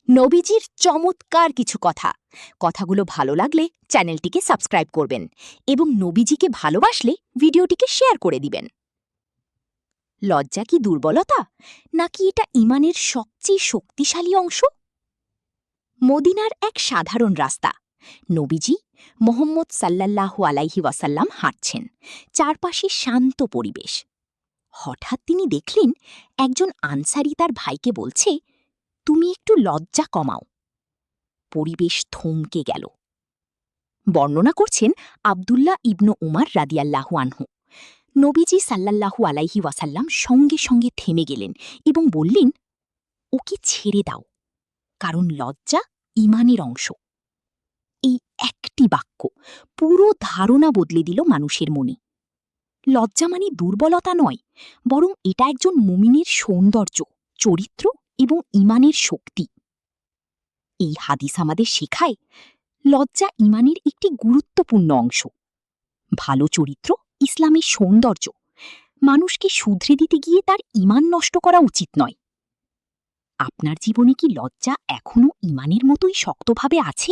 নবীজির চমৎকার কিছু কথা। কথাগুলো ভালো লাগলে চ্যানেলটিকে সাবস্ক্রাইব করবেন এবং নবীজিকে ভালোবাসলে ভিডিওটিকে শেয়ার করে দিবেন। লজ্জা কি দুর্বলতা, নাকি এটা ঈমানের সবচেয়ে শক্তিশালী অংশ? মদিনার এক সাধারণ রাস্তা। নবীজি মোহাম্মদ সাল্লাল্লাহু আলাইহি ওয়াসাল্লাম হাঁটছেন, চারপাশে শান্ত পরিবেশ। হঠাৎ তিনি দেখলেন একজন আনসারী তার ভাইকে বলছে, তুমি একটু লজ্জা কমাও। পরিবেশ থমকে গেল। বর্ণনা করছেন আবদুল্লাহ ইবনু উমার রাদিয়াল্লাহু আনহু। নবীজি সাল্লাল্লাহু আলাইহি ওয়াসাল্লাম সঙ্গে সঙ্গে থেমে গেলেন এবং বললেন, ওকে ছেড়ে দাও, কারণ লজ্জা ঈমানের অংশ। এই একটি বাক্য পুরো ধারণা বদলে দিল মানুষের মনে। লজ্জা মানে দুর্বলতা নয়, বরং এটা একজন মুমিনের সৌন্দর্য, চরিত্র এবং ঈমানের শক্তি। এই হাদিস আমাদের শেখায় লজ্জা ঈমানের একটি গুরুত্বপূর্ণ অংশ। ভালো চরিত্র ইসলামের সৌন্দর্য। মানুষকে শুধরে দিতে গিয়ে তার ঈমান নষ্ট করা উচিত নয়। আপনার জীবনে কি লজ্জা এখনও ঈমানের মতোই শক্তভাবে আছে?